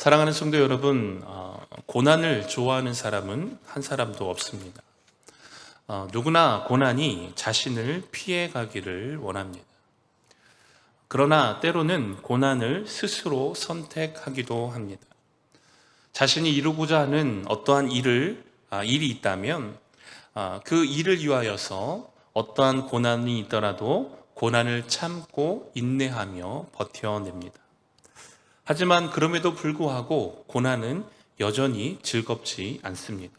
사랑하는 성도 여러분, 고난을 좋아하는 사람은 한 사람도 없습니다. 누구나 고난이 자신을 피해 가기를 원합니다. 그러나 때로는 고난을 스스로 선택하기도 합니다. 자신이 이루고자 하는 어떠한 일이 있다면 그 일을 위하여서 어떠한 고난이 있더라도 고난을 참고 인내하며 버텨냅니다. 하지만 그럼에도 불구하고 고난은 여전히 즐겁지 않습니다.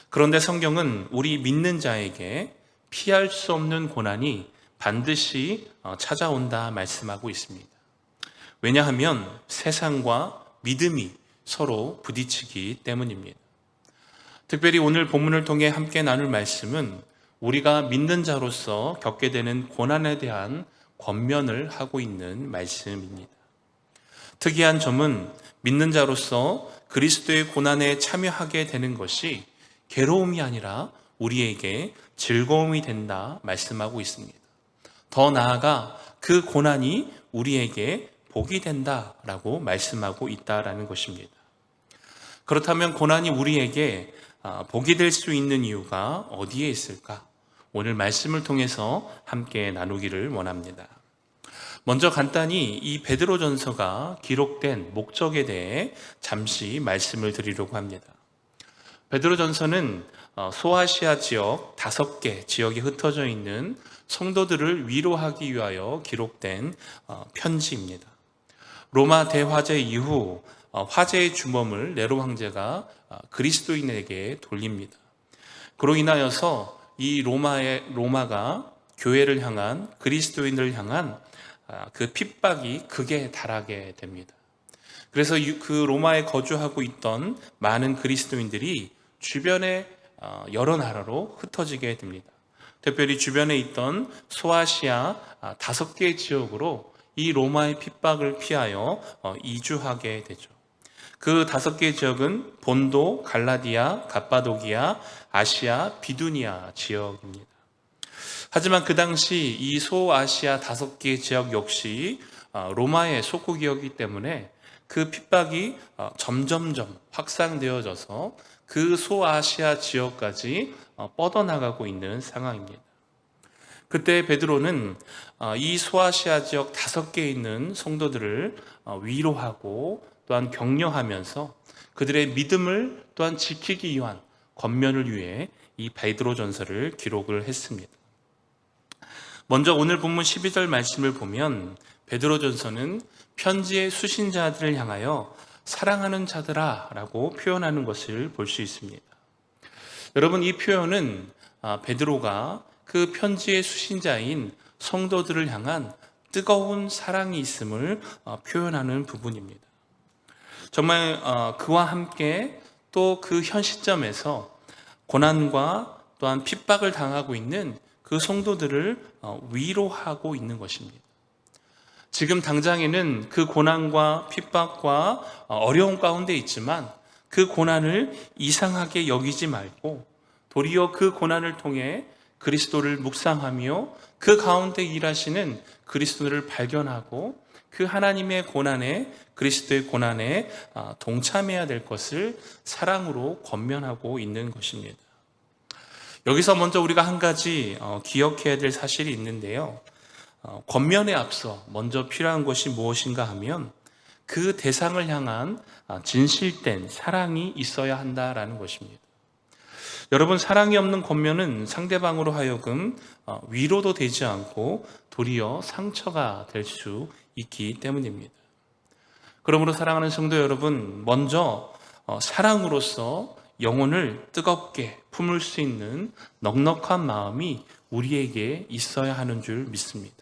그런데 성경은 우리 믿는 자에게 피할 수 없는 고난이 반드시 찾아온다 말씀하고 있습니다. 왜냐하면 세상과 믿음이 서로 부딪히기 때문입니다. 특별히 오늘 본문을 통해 함께 나눌 말씀은 우리가 믿는 자로서 겪게 되는 고난에 대한 권면을 하고 있는 말씀입니다. 특이한 점은 믿는 자로서 그리스도의 고난에 참여하게 되는 것이 괴로움이 아니라 우리에게 즐거움이 된다 말씀하고 있습니다. 더 나아가 그 고난이 우리에게 복이 된다라고 말씀하고 있다라는 것입니다. 그렇다면 고난이 우리에게 복이 될 수 있는 이유가 어디에 있을까? 오늘 말씀을 통해서 함께 나누기를 원합니다. 먼저 간단히 이 베드로전서가 기록된 목적에 대해 잠시 말씀을 드리려고 합니다. 베드로전서는 소아시아 지역 5개 지역에 흩어져 있는 성도들을 위로하기 위하여 기록된 편지입니다. 로마 대화재 이후 화재의 주범을 네로 황제가 그리스도인에게 돌립니다. 그로 인하여서 이 로마가 교회를 향한 그리스도인을 향한 그 핍박이 극에 달하게 됩니다. 그래서 그 로마에 거주하고 있던 많은 그리스도인들이 주변의 여러 나라로 흩어지게 됩니다. 특별히 주변에 있던 소아시아 5개 지역으로 이 로마의 핍박을 피하여 이주하게 되죠. 그 5개 지역은 본도, 갈라디아, 갑바도기아, 아시아, 비두니아 지역입니다. 하지만 그 당시 이 소아시아 5개 지역 역시 로마의 속국이었기 때문에 그 핍박이 점점점 확산되어져서 그 소아시아 지역까지 뻗어나가고 있는 상황입니다. 그때 베드로는 이 소아시아 지역 5개에 있는 성도들을 위로하고 또한 격려하면서 그들의 믿음을 또한 지키기 위한 권면을 위해 이 베드로전서를 기록을 했습니다. 먼저 오늘 본문 12절 말씀을 보면 베드로전서는 편지의 수신자들을 향하여 사랑하는 자들아 라고 표현하는 것을 볼 수 있습니다. 여러분, 이 표현은 베드로가 그 편지의 수신자인 성도들을 향한 뜨거운 사랑이 있음을 표현하는 부분입니다. 정말 그와 함께 또 그 현 시점에서 고난과 또한 핍박을 당하고 있는 그 성도들을 위로하고 있는 것입니다. 지금 당장에는 그 고난과 핍박과 어려움 가운데 있지만 그 고난을 이상하게 여기지 말고 도리어 그 고난을 통해 그리스도를 묵상하며 그 가운데 일하시는 그리스도를 발견하고 그 하나님의 고난에, 그리스도의 고난에 동참해야 될 것을 사랑으로 권면하고 있는 것입니다. 여기서 먼저 우리가 한 가지 기억해야 될 사실이 있는데요. 권면에 앞서 먼저 필요한 것이 무엇인가 하면 그 대상을 향한 진실된 사랑이 있어야 한다라는 것입니다. 여러분, 사랑이 없는 권면은 상대방으로 하여금 위로도 되지 않고 도리어 상처가 될 수 있기 때문입니다. 그러므로 사랑하는 성도 여러분, 먼저 사랑으로서 영혼을 뜨겁게 품을 수 있는 넉넉한 마음이 우리에게 있어야 하는 줄 믿습니다.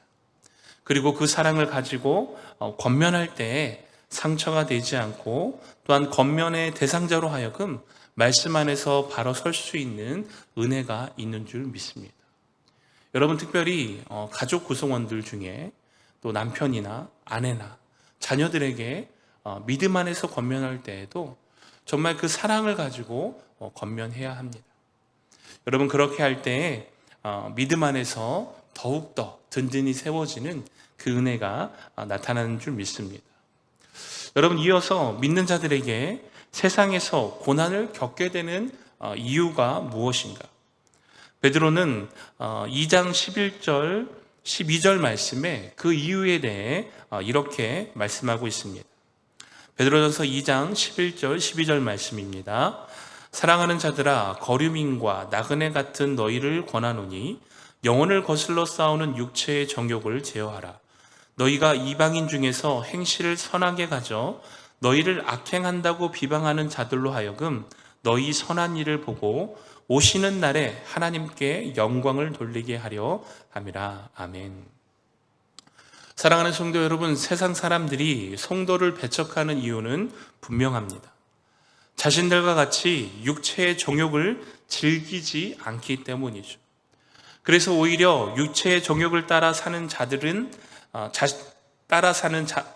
그리고 그 사랑을 가지고 권면할 때에 상처가 되지 않고 또한 권면의 대상자로 하여금 말씀 안에서 바로 설 수 있는 은혜가 있는 줄 믿습니다. 여러분, 특별히 가족 구성원들 중에 또 남편이나 아내나 자녀들에게 믿음 안에서 권면할 때에도 정말 그 사랑을 가지고 권면해야 합니다. 여러분, 그렇게 할 때에 믿음 안에서 더욱더 든든히 세워지는 그 은혜가 나타나는 줄 믿습니다. 여러분, 이어서 믿는 자들에게 세상에서 고난을 겪게 되는 이유가 무엇인가? 베드로는 2장 11절, 12절 말씀에 그 이유에 대해 이렇게 말씀하고 있습니다. 베드로전서 2장 11절, 12절 말씀입니다. 사랑하는 자들아, 거류민과 나그네 같은 너희를 권하노니 영혼을 거슬러 싸우는 육체의 정욕을 제어하라. 너희가 이방인 중에서 행실을 선하게 가져 너희를 악행한다고 비방하는 자들로 하여금 너희 선한 일을 보고 오시는 날에 하나님께 영광을 돌리게 하려 함이라. 아멘. 사랑하는 성도 여러분, 세상 사람들이 성도를 배척하는 이유는 분명합니다. 자신들과 같이 육체의 정욕을 즐기지 않기 때문이죠. 그래서 오히려 육체의 정욕을 따라 사는 자들은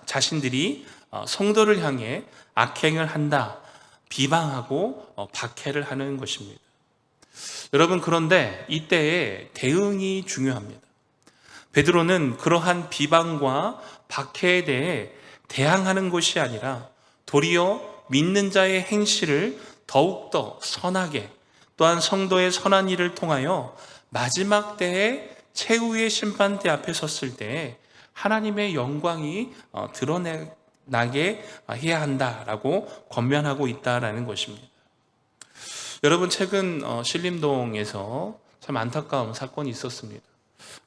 자신들이 성도를 향해 악행을 한다, 비방하고 박해를 하는 것입니다. 여러분, 그런데 이때에 대응이 중요합니다. 베드로는 그러한 비방과 박해에 대해 대항하는 것이 아니라 도리어 믿는 자의 행실을 더욱더 선하게, 또한 성도의 선한 일을 통하여 마지막 때에 최후의 심판대 앞에 섰을 때 하나님의 영광이 드러나게 해야 한다라고 권면하고 있다라는 것입니다. 여러분, 최근 신림동에서 참 안타까운 사건이 있었습니다.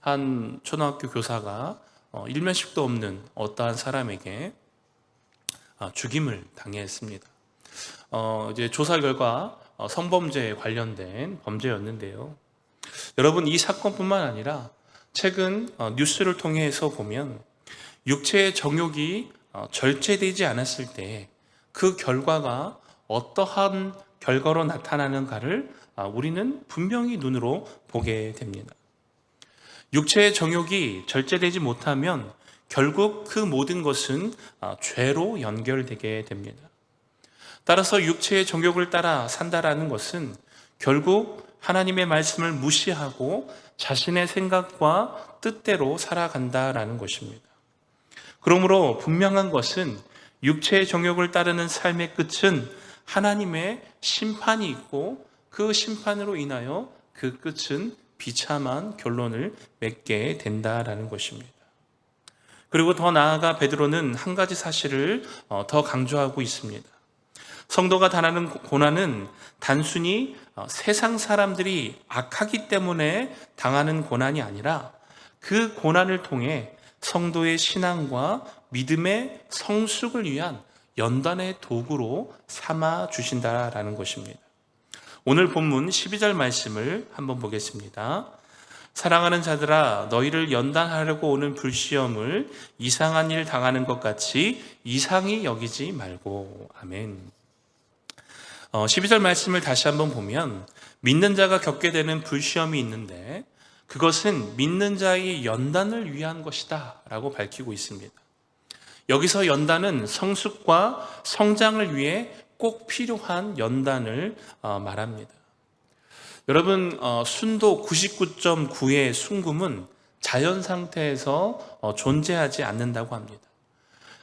한 초등학교 교사가 일면식도 없는 어떠한 사람에게 죽임을 당했습니다. 이제 조사 결과 성범죄에 관련된 범죄였는데요. 여러분, 이 사건뿐만 아니라 최근 뉴스를 통해서 보면 육체의 정욕이 절제되지 않았을 때 그 결과가 어떠한 결과로 나타나는가를 우리는 분명히 눈으로 보게 됩니다. 육체의 정욕이 절제되지 못하면 결국 그 모든 것은 죄로 연결되게 됩니다. 따라서 육체의 정욕을 따라 산다라는 것은 결국 하나님의 말씀을 무시하고 자신의 생각과 뜻대로 살아간다라는 것입니다. 그러므로 분명한 것은 육체의 정욕을 따르는 삶의 끝은 하나님의 심판이 있고 그 심판으로 인하여 그 끝은 비참한 결론을 맺게 된다라는 것입니다. 그리고 더 나아가 베드로는 한 가지 사실을 더 강조하고 있습니다. 성도가 당하는 고난은 단순히 세상 사람들이 악하기 때문에 당하는 고난이 아니라 그 고난을 통해 성도의 신앙과 믿음의 성숙을 위한 연단의 도구로 삼아 주신다라는 것입니다. 오늘 본문 12절 말씀을 한번 보겠습니다. 사랑하는 자들아, 너희를 연단하려고 오는 불시험을 이상한 일 당하는 것 같이 이상히 여기지 말고. 아멘. 12절 말씀을 다시 한번 보면 믿는 자가 겪게 되는 불시험이 있는데 그것은 믿는 자의 연단을 위한 것이다 라고 밝히고 있습니다. 여기서 연단은 성숙과 성장을 위해 꼭 필요한 연단을 말합니다. 여러분, 순도 99.9의 순금은 자연 상태에서 존재하지 않는다고 합니다.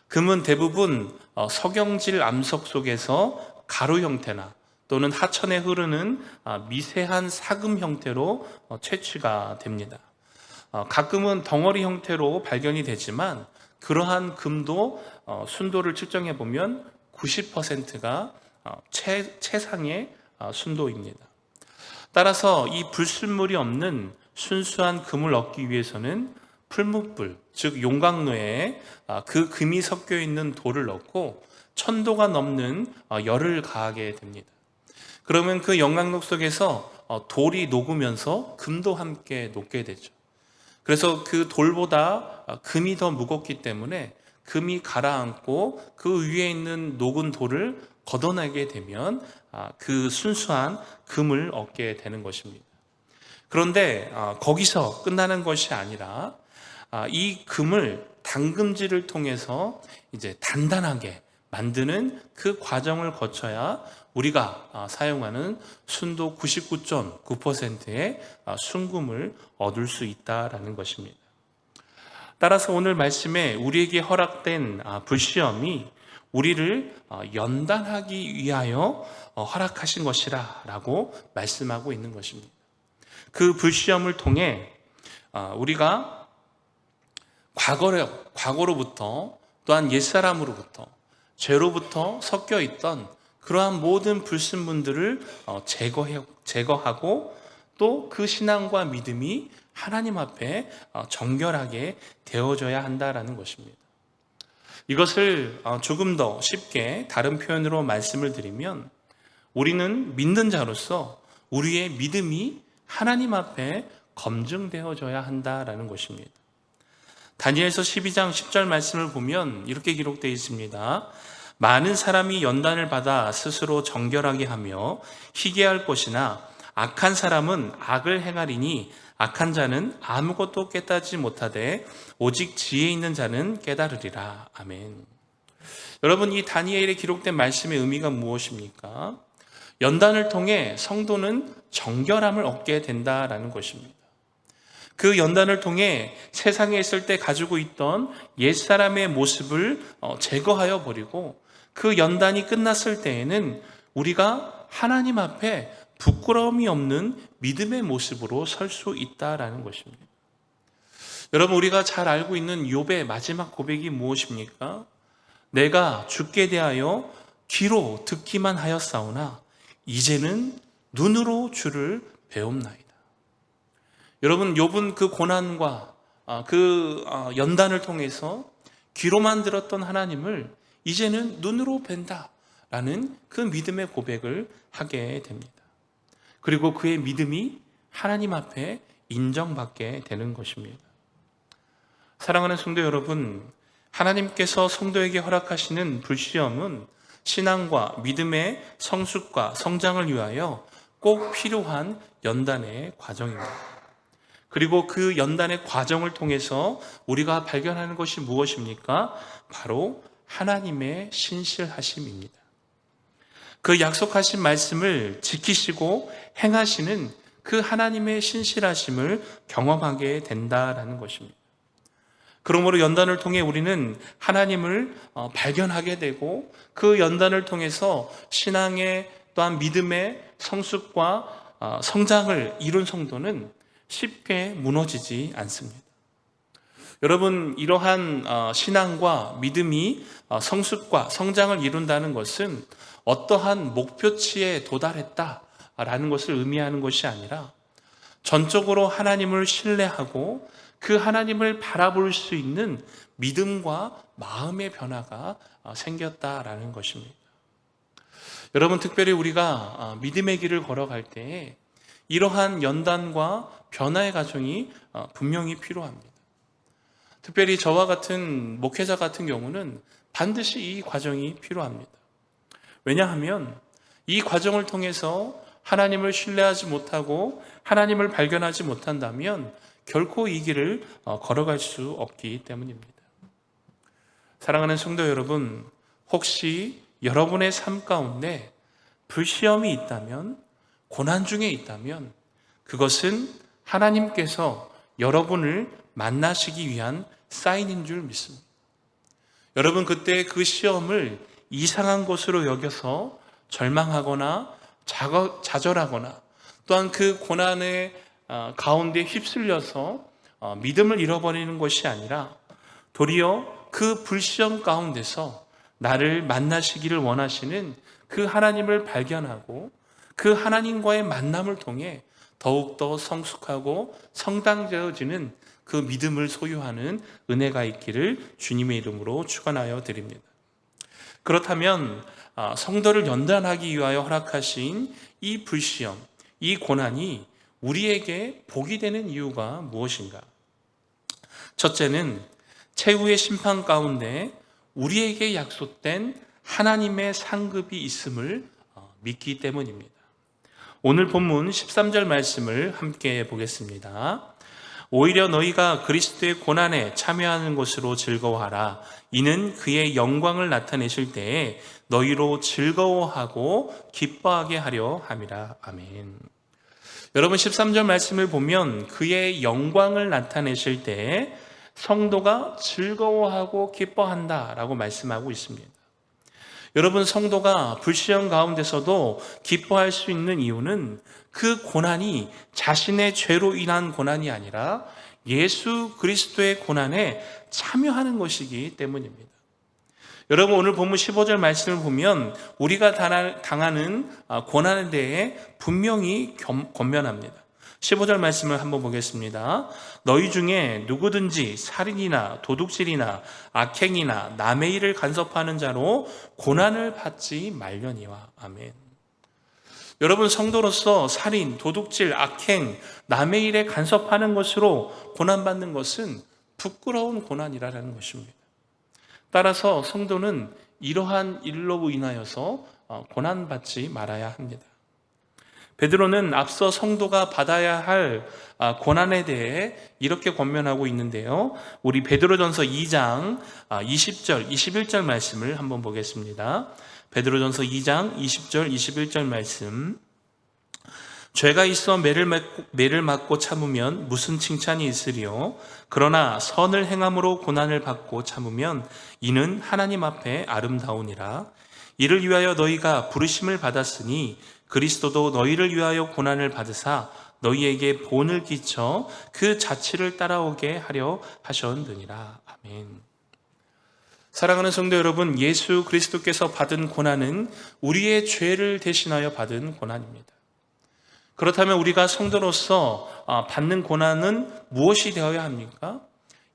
금은 대부분 석영질 암석 속에서 가루 형태나 또는 하천에 흐르는 미세한 사금 형태로 채취가 됩니다. 가끔은 덩어리 형태로 발견이 되지만 그러한 금도 순도를 측정해 보면 90%가 최상의 순도입니다. 따라서 이 불순물이 없는 순수한 금을 얻기 위해서는 풀무불, 즉 용광로에 그 금이 섞여 있는 돌을 넣고 1000도가 넘는 열을 가하게 됩니다. 그러면 그 용광로 속에서 돌이 녹으면서 금도 함께 녹게 되죠. 그래서 그 돌보다 금이 더 무겁기 때문에 금이 가라앉고 그 위에 있는 녹은 돌을 걷어내게 되면 그 순수한 금을 얻게 되는 것입니다. 그런데 거기서 끝나는 것이 아니라 이 금을 담금질을 통해서 이제 단단하게 만드는 그 과정을 거쳐야 우리가 사용하는 순도 99.9%의 순금을 얻을 수 있다라는 것입니다. 따라서 오늘 말씀에 우리에게 허락된 불시험이 우리를 연단하기 위하여 허락하신 것이라 라고 말씀하고 있는 것입니다. 그 불시험을 통해 우리가 과거로부터 또한 옛사람으로부터 죄로부터 섞여 있던 그러한 모든 불순물들을 제거하고 또 그 신앙과 믿음이 하나님 앞에 정결하게 되어져야 한다라는 것입니다. 이것을 조금 더 쉽게 다른 표현으로 말씀을 드리면 우리는 믿는 자로서 우리의 믿음이 하나님 앞에 검증되어져야 한다라는 것입니다. 다니엘서 12장 10절 말씀을 보면 이렇게 기록되어 있습니다. 많은 사람이 연단을 받아 스스로 정결하게 하며 희게할 것이나 악한 사람은 악을 행하리니 악한 자는 아무것도 깨닫지 못하되 오직 지혜 있는 자는 깨달으리라. 아멘. 여러분, 이 다니엘에 기록된 말씀의 의미가 무엇입니까? 연단을 통해 성도는 정결함을 얻게 된다라는 것입니다. 그 연단을 통해 세상에 있을 때 가지고 있던 옛사람의 모습을 제거하여 버리고 그 연단이 끝났을 때에는 우리가 하나님 앞에 부끄러움이 없는 믿음의 모습으로 설 수 있다라는 것입니다. 여러분, 우리가 잘 알고 있는 욥의 마지막 고백이 무엇입니까? 내가 주께 대하여 귀로 듣기만 하였사오나 이제는 눈으로 주를 배움나이다. 여러분, 욥은 그 고난과 그 연단을 통해서 귀로만 들었던 하나님을 이제는 눈으로 뵌다라는 그 믿음의 고백을 하게 됩니다. 그리고 그의 믿음이 하나님 앞에 인정받게 되는 것입니다. 사랑하는 성도 여러분, 하나님께서 성도에게 허락하시는 불시험은 신앙과 믿음의 성숙과 성장을 위하여 꼭 필요한 연단의 과정입니다. 그리고 그 연단의 과정을 통해서 우리가 발견하는 것이 무엇입니까? 바로 하나님의 신실하심입니다. 그 약속하신 말씀을 지키시고 행하시는 그 하나님의 신실하심을 경험하게 된다라는 것입니다. 그러므로 연단을 통해 우리는 하나님을 발견하게 되고 그 연단을 통해서 신앙의 또한 믿음의 성숙과 성장을 이룬 성도는 쉽게 무너지지 않습니다. 여러분, 이러한 신앙과 믿음이 성숙과 성장을 이룬다는 것은 어떠한 목표치에 도달했다라는 것을 의미하는 것이 아니라 전적으로 하나님을 신뢰하고 그 하나님을 바라볼 수 있는 믿음과 마음의 변화가 생겼다라는 것입니다. 여러분, 특별히 우리가 믿음의 길을 걸어갈 때에 이러한 연단과 변화의 과정이 분명히 필요합니다. 특별히 저와 같은 목회자 같은 경우는 반드시 이 과정이 필요합니다. 왜냐하면 이 과정을 통해서 하나님을 신뢰하지 못하고 하나님을 발견하지 못한다면 결코 이 길을 걸어갈 수 없기 때문입니다. 사랑하는 성도 여러분, 혹시 여러분의 삶 가운데 불시험이 있다면, 고난 중에 있다면 그것은 하나님께서 여러분을 만나시기 위한 사인인 줄 믿습니다. 여러분, 그때 그 시험을 이상한 것으로 여겨서 절망하거나 좌절하거나 또한 그 고난의 가운데 휩쓸려서 믿음을 잃어버리는 것이 아니라 도리어 그 불시험 가운데서 나를 만나시기를 원하시는 그 하나님을 발견하고 그 하나님과의 만남을 통해 더욱더 성숙하고 성장되어지는 그 믿음을 소유하는 은혜가 있기를 주님의 이름으로 축원하여 드립니다. 그렇다면 성도를 연단하기 위하여 허락하신 이 불시험, 이 고난이 우리에게 복이 되는 이유가 무엇인가? 첫째는 최후의 심판 가운데 우리에게 약속된 하나님의 상급이 있음을 믿기 때문입니다. 오늘 본문 13절 말씀을 함께 보겠습니다. 오히려 너희가 그리스도의 고난에 참여하는 것으로 즐거워하라. 이는 그의 영광을 나타내실 때에 너희로 즐거워하고 기뻐하게 하려 함이라. 아멘. 여러분, 13절 말씀을 보면 그의 영광을 나타내실 때에 성도가 즐거워하고 기뻐한다라고 말씀하고 있습니다. 여러분, 성도가 불시험 가운데서도 기뻐할 수 있는 이유는 그 고난이 자신의 죄로 인한 고난이 아니라 예수 그리스도의 고난에 참여하는 것이기 때문입니다. 여러분, 오늘 본문 15절 말씀을 보면 우리가 당하는 고난에 대해 분명히 권면합니다. 15절 말씀을 한번 보겠습니다. 너희 중에 누구든지 살인이나 도둑질이나 악행이나 남의 일을 간섭하는 자로 고난을 받지 말려니와. 아멘. 여러분, 성도로서 살인, 도둑질, 악행, 남의 일에 간섭하는 것으로 고난받는 것은 부끄러운 고난이라는 것입니다. 따라서 성도는 이러한 일로 인하여서 고난받지 말아야 합니다. 베드로는 앞서 성도가 받아야 할 고난에 대해 이렇게 권면하고 있는데요. 우리 베드로전서 2장 20절, 21절 말씀을 한번 보겠습니다. 베드로전서 2장 20절, 21절 말씀. 죄가 있어 매를 맞고 참으면 무슨 칭찬이 있으리요? 그러나 선을 행함으로 고난을 받고 참으면 이는 하나님 앞에 아름다우니라. 이를 위하여 너희가 부르심을 받았으니 그리스도도 너희를 위하여 고난을 받으사 너희에게 본을 끼쳐 그 자취를 따라오게 하려 하셨느니라. 아멘. 사랑하는 성도 여러분, 예수 그리스도께서 받은 고난은 우리의 죄를 대신하여 받은 고난입니다. 그렇다면 우리가 성도로서 받는 고난은 무엇이 되어야 합니까?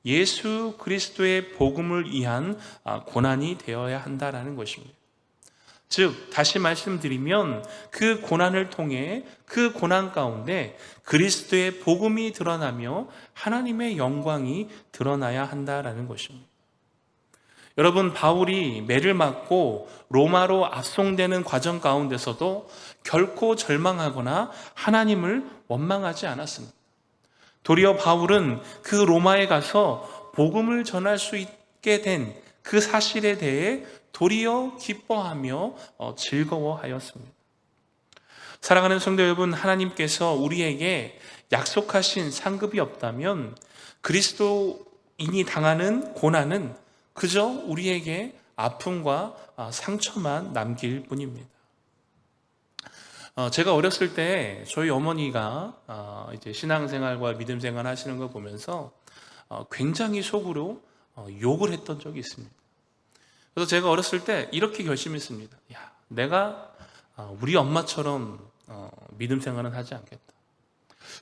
예수 그리스도의 복음을 위한 고난이 되어야 한다는 것입니다. 즉, 다시 말씀드리면 그 고난을 통해 그 고난 가운데 그리스도의 복음이 드러나며 하나님의 영광이 드러나야 한다는 것입니다. 여러분, 바울이 매를 맞고 로마로 압송되는 과정 가운데서도 결코 절망하거나 하나님을 원망하지 않았습니다. 도리어 바울은 그 로마에 가서 복음을 전할 수 있게 된 그 사실에 대해 도리어 기뻐하며 즐거워하였습니다. 사랑하는 성도 여러분, 하나님께서 우리에게 약속하신 상급이 없다면 그리스도인이 당하는 고난은 그저 우리에게 아픔과 상처만 남길 뿐입니다. 제가 어렸을 때 저희 어머니가 이제 신앙생활과 믿음생활 하시는 걸 보면서 굉장히 속으로 욕을 했던 적이 있습니다. 그래서 제가 어렸을 때 이렇게 결심했습니다. 야, 내가 우리 엄마처럼 믿음생활은 하지 않겠다.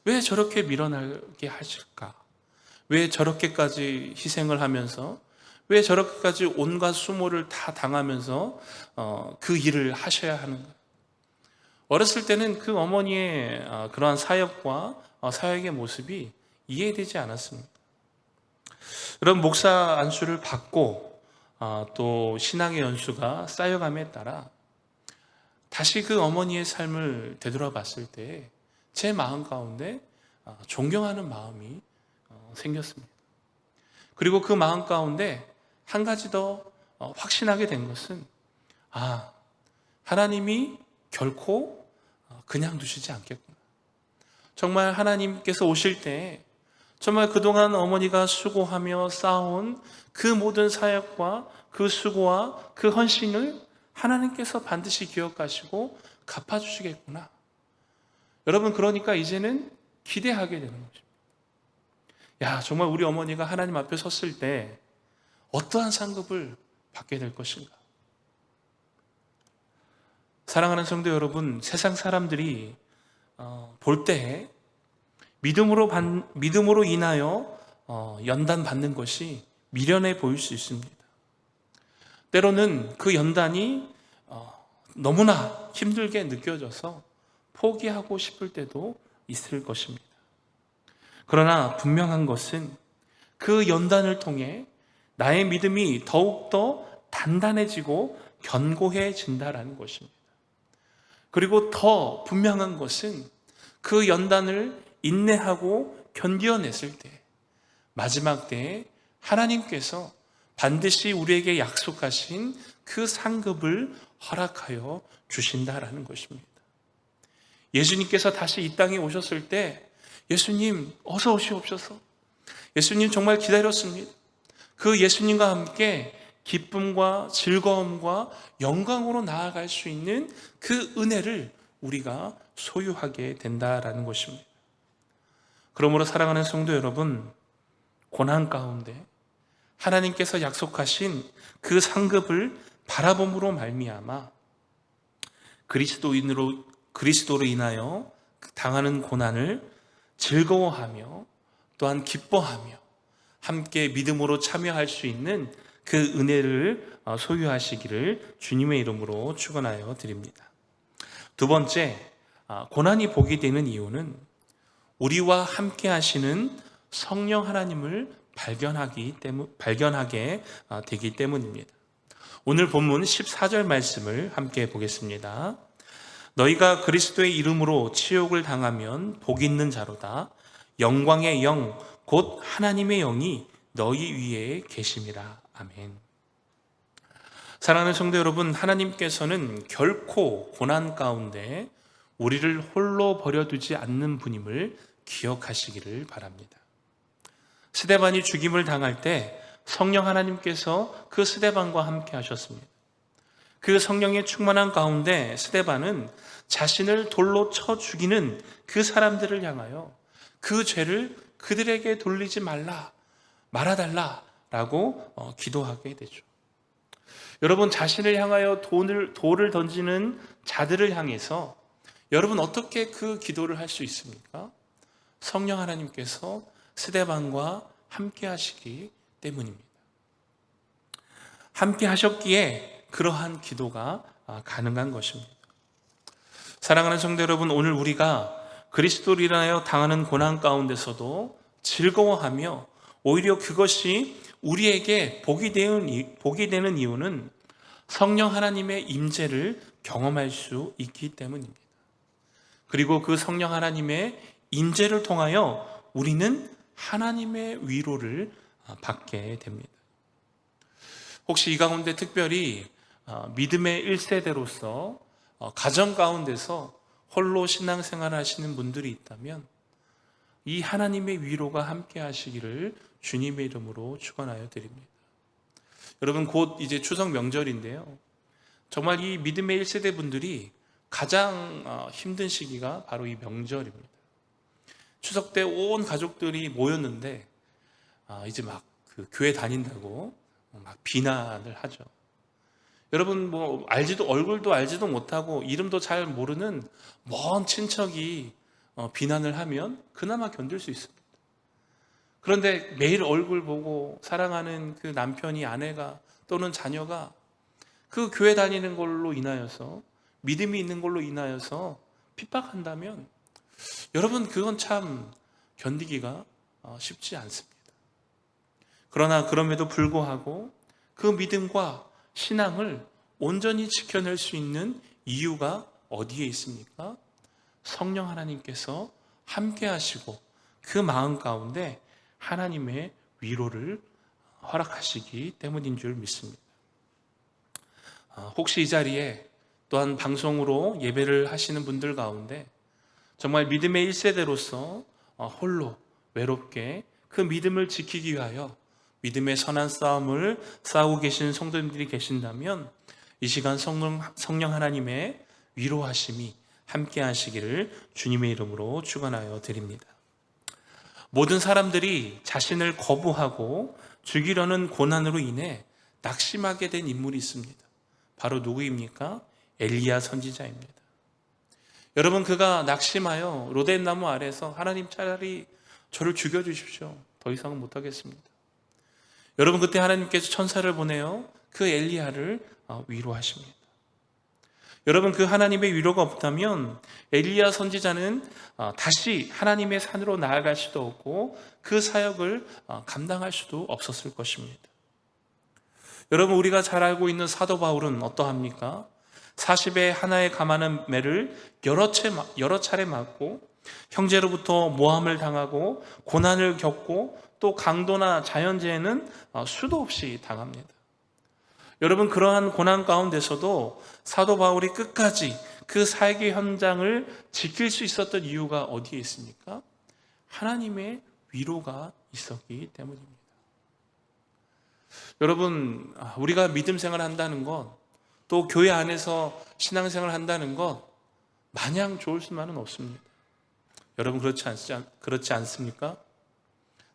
왜 저렇게 밀어나게 하실까? 왜 저렇게까지 희생을 하면서, 왜 저렇게까지 온갖 수모를 다 당하면서 그 일을 하셔야 하는가? 어렸을 때는 그 어머니의 그러한 사역과 사역의 모습이 이해되지 않았습니다. 여러분, 목사 안수를 받고 또 신앙의 연수가 쌓여감에 따라 다시 그 어머니의 삶을 되돌아봤을 때 제 마음 가운데 존경하는 마음이 생겼습니다. 그리고 그 마음 가운데 한 가지 더 확신하게 된 것은 하나님이 결코 그냥 두시지 않겠구나. 정말 하나님께서 오실 때 정말 그동안 어머니가 수고하며 쌓아온 그 모든 사역과 그 수고와 그 헌신을 하나님께서 반드시 기억하시고 갚아주시겠구나. 여러분, 그러니까 이제는 기대하게 되는 것입니다. 야, 정말 우리 어머니가 하나님 앞에 섰을 때 어떠한 상급을 받게 될 것인가? 사랑하는 성도 여러분, 세상 사람들이 볼 때 믿음으로 인하여 연단 받는 것이 미련해 보일 수 있습니다. 때로는 그 연단이 너무나 힘들게 느껴져서 포기하고 싶을 때도 있을 것입니다. 그러나 분명한 것은 그 연단을 통해 나의 믿음이 더욱더 단단해지고 견고해진다라는 것입니다. 그리고 더 분명한 것은 그 연단을 인내하고 견뎌냈을 때, 마지막 때에 하나님께서 반드시 우리에게 약속하신 그 상급을 허락하여 주신다라는 것입니다. 예수님께서 다시 이 땅에 오셨을 때 예수님 어서 오시옵소서. 예수님 정말 기다렸습니다. 그 예수님과 함께 기쁨과 즐거움과 영광으로 나아갈 수 있는 그 은혜를 우리가 소유하게 된다라는 것입니다. 그러므로 사랑하는 성도 여러분, 고난 가운데 하나님께서 약속하신 그 상급을 바라봄으로 말미암아 그리스도로 인하여 당하는 고난을 즐거워하며 또한 기뻐하며 함께 믿음으로 참여할 수 있는 그 은혜를 소유하시기를 주님의 이름으로 축원하여 드립니다. 두 번째, 고난이 복이 되는 이유는 우리와 함께 하시는 성령 하나님을 발견하게 되기 때문입니다. 오늘 본문 14절 말씀을 함께 보겠습니다. 너희가 그리스도의 이름으로 치욕을 당하면 복 있는 자로다. 영광의 영 곧 하나님의 영이 너희 위에 계심이라. 아멘. 사랑하는 성도 여러분, 하나님께서는 결코 고난 가운데 우리를 홀로 버려두지 않는 분임을 기억하시기를 바랍니다. 스데반이 죽임을 당할 때 성령 하나님께서 그 스데반과 함께 하셨습니다. 그 성령의 충만한 가운데 스데반은 자신을 돌로 쳐 죽이는 그 사람들을 향하여 그 죄를 그들에게 돌리지 말아달라라고 기도하게 되죠. 여러분, 자신을 향하여 돌을 던지는 자들을 향해서 여러분 어떻게 그 기도를 할 수 있습니까? 성령 하나님께서 스데반과 함께 하시기 때문입니다. 함께 하셨기에 그러한 기도가 가능한 것입니다. 사랑하는 성도 여러분, 오늘 우리가 그리스도로 인하여 당하는 고난 가운데서도 즐거워하며 오히려 그것이 우리에게 복이 되는 이유는 성령 하나님의 임재를 경험할 수 있기 때문입니다. 그리고 그 성령 하나님의 임재를 통하여 우리는 하나님의 위로를 받게 됩니다. 혹시 이 가운데 특별히 믿음의 1세대로서 가정 가운데서 홀로 신앙생활을 하시는 분들이 있다면 이 하나님의 위로가 함께 하시기를 주님의 이름으로 축원하여 드립니다. 여러분, 곧 이제 추석 명절인데요. 정말 이 믿음의 1세대 분들이 가장 힘든 시기가 바로 이 명절입니다. 추석 때 온 가족들이 모였는데 이제 막 그 교회 다닌다고 막 비난을 하죠. 여러분, 얼굴도 알지도 못하고 이름도 잘 모르는 먼 친척이 비난을 하면 그나마 견딜 수 있습니다. 그런데 매일 얼굴 보고 사랑하는 그 남편이, 아내가 또는 자녀가 그 교회 다니는 걸로 인하여서, 믿음이 있는 걸로 인하여서 핍박한다면 여러분, 그건 참 견디기가 쉽지 않습니다. 그러나 그럼에도 불구하고 그 믿음과 신앙을 온전히 지켜낼 수 있는 이유가 어디에 있습니까? 성령 하나님께서 함께 하시고 그 마음 가운데 하나님의 위로를 허락하시기 때문인 줄 믿습니다. 혹시 이 자리에 또한 방송으로 예배를 하시는 분들 가운데 정말 믿음의 1세대로서 홀로 외롭게 그 믿음을 지키기 위하여 믿음의 선한 싸움을 싸우고 계신 성도님들이 계신다면 이 시간 성령 하나님의 위로하심이 함께 하시기를 주님의 이름으로 축원하여 드립니다. 모든 사람들이 자신을 거부하고 죽이려는 고난으로 인해 낙심하게 된 인물이 있습니다. 바로 누구입니까? 엘리야 선지자입니다. 여러분, 그가 낙심하여 로뎀나무 아래서 하나님, 차라리 저를 죽여주십시오. 더 이상은 못하겠습니다. 여러분, 그때 하나님께서 천사를 보내어 그 엘리야를 위로하십니다. 여러분, 그 하나님의 위로가 없다면 엘리야 선지자는 다시 하나님의 산으로 나아갈 수도 없고 그 사역을 감당할 수도 없었을 것입니다. 여러분, 우리가 잘 알고 있는 사도 바울은 어떠합니까? 40에 하나의 감하는 매를 여러 차례 맞고 형제로부터 모함을 당하고 고난을 겪고 또 강도나 자연재해는 수도 없이 당합니다. 여러분, 그러한 고난 가운데서도 사도 바울이 끝까지 그 사역의 현장을 지킬 수 있었던 이유가 어디에 있습니까? 하나님의 위로가 있었기 때문입니다. 여러분, 우리가 믿음 생활을 한다는 것, 또 교회 안에서 신앙생활을 한다는 것 마냥 좋을 수만은 없습니다. 여러분, 그렇지 않습니까?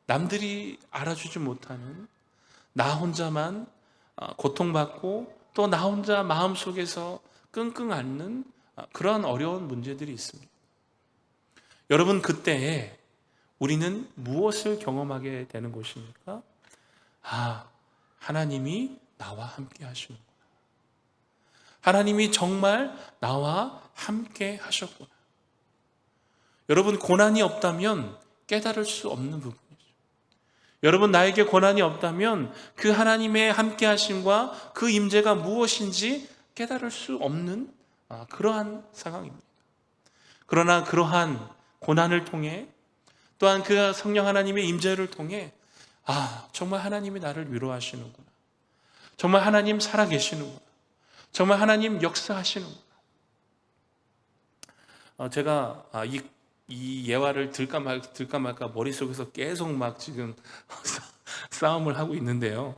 남들이 알아주지 못하는, 나 혼자만 고통받고 또 나 혼자 마음속에서 끙끙 앓는 그러한 어려운 문제들이 있습니다. 여러분, 그때에 우리는 무엇을 경험하게 되는 것입니까? 하나님이 나와 함께 하시는구나. 하나님이 정말 나와 함께 하셨구나. 여러분, 고난이 없다면 깨달을 수 없는 부분이죠. 여러분, 나에게 고난이 없다면 그 하나님의 함께 하심과 그 임재가 무엇인지 깨달을 수 없는 그러한 상황입니다. 그러나 그러한 고난을 통해, 또한 그 성령 하나님의 임재를 통해 정말 하나님이 나를 위로하시는구나, 정말 하나님 살아계시는구나, 정말 하나님 역사하시는구나. 제가 이 예화를 들까 말까 머릿속에서 계속 막 지금 싸움을 하고 있는데요.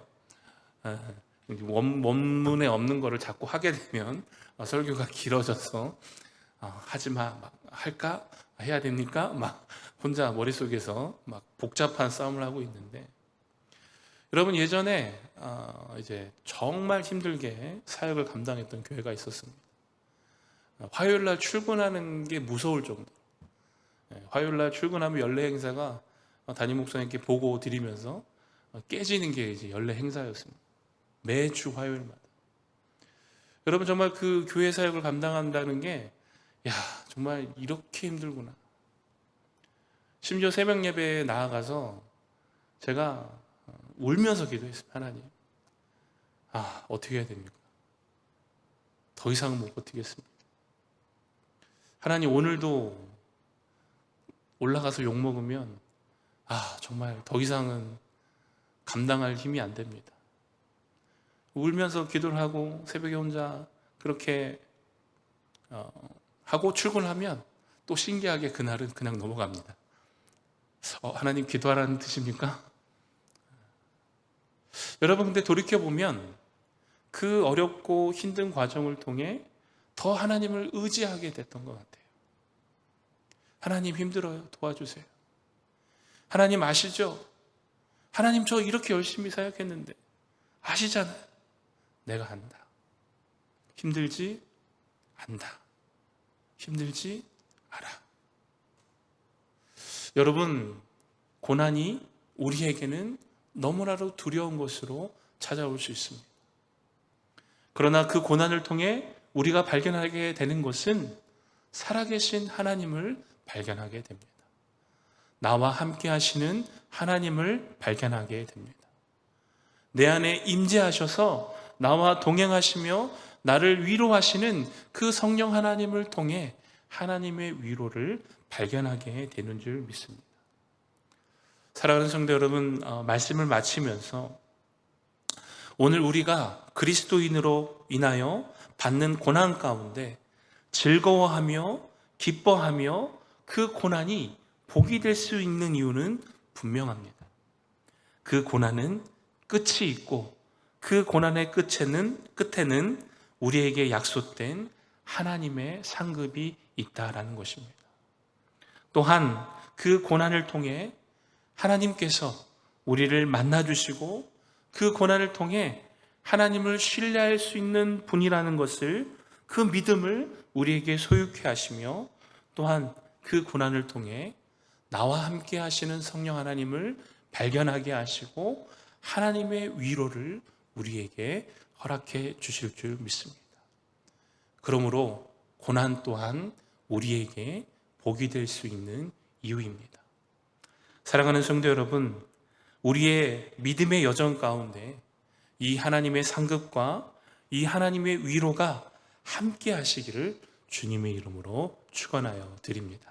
원문에 없는 거를 자꾸 하게 되면 설교가 길어져서 하지마, 할까? 해야 됩니까? 막 혼자 머릿속에서 막 복잡한 싸움을 하고 있는데, 여러분, 예전에 이제 정말 힘들게 사역을 감당했던 교회가 있었습니다. 화요일 날 출근하는 게 무서울 정도. 화요일 날 출근하면 연례 행사가 담임 목사님께 보고 드리면서 깨지는 게 이제 연례 행사였습니다. 매주 화요일마다. 여러분, 정말 그 교회 사역을 감당한다는 게 정말 이렇게 힘들구나. 심지어 새벽 예배에 나아가서 제가 울면서 기도했습니다. 하나님, 어떻게 해야 됩니까? 더 이상은 못 버티겠습니다. 하나님, 오늘도 올라가서 욕먹으면 정말 더 이상은 감당할 힘이 안 됩니다. 울면서 기도를 하고 새벽에 혼자 그렇게 하고 출근하면 또 신기하게 그날은 그냥 넘어갑니다. 하나님, 기도하라는 뜻입니까? 여러분, 근데 돌이켜보면 그 어렵고 힘든 과정을 통해 더 하나님을 의지하게 됐던 것 같아요. 하나님, 힘들어요, 도와주세요. 하나님 아시죠? 하나님, 저 이렇게 열심히 사역했는데 아시잖아요. 내가 한다. 힘들지 않다. 힘들지 않아. 여러분, 고난이 우리에게는 너무나도 두려운 것으로 찾아올 수 있습니다. 그러나 그 고난을 통해 우리가 발견하게 되는 것은 살아계신 하나님을 발견하게 됩니다. 나와 함께 하시는 하나님을 발견하게 됩니다. 내 안에 임재하셔서 나와 동행하시며 나를 위로하시는 그 성령 하나님을 통해 하나님의 위로를 발견하게 되는 줄 믿습니다. 사랑하는 성도 여러분, 말씀을 마치면서 오늘 우리가 그리스도인으로 인하여 받는 고난 가운데 즐거워하며 기뻐하며 그 고난이 복이 될 수 있는 이유는 분명합니다. 그 고난은 끝이 있고 그 고난의 끝에는 우리에게 약속된 하나님의 상급이 있다라는 것입니다. 또한 그 고난을 통해 하나님께서 우리를 만나주시고 그 고난을 통해 하나님을 신뢰할 수 있는 분이라는 것을, 그 믿음을 우리에게 소유케 하시며, 또한 그 고난을 통해 나와 함께 하시는 성령 하나님을 발견하게 하시고 하나님의 위로를 우리에게 허락해 주실 줄 믿습니다. 그러므로 고난 또한 우리에게 복이 될 수 있는 이유입니다. 사랑하는 성도 여러분, 우리의 믿음의 여정 가운데 이 하나님의 상급과 이 하나님의 위로가 함께 하시기를 주님의 이름으로 축원하여 드립니다.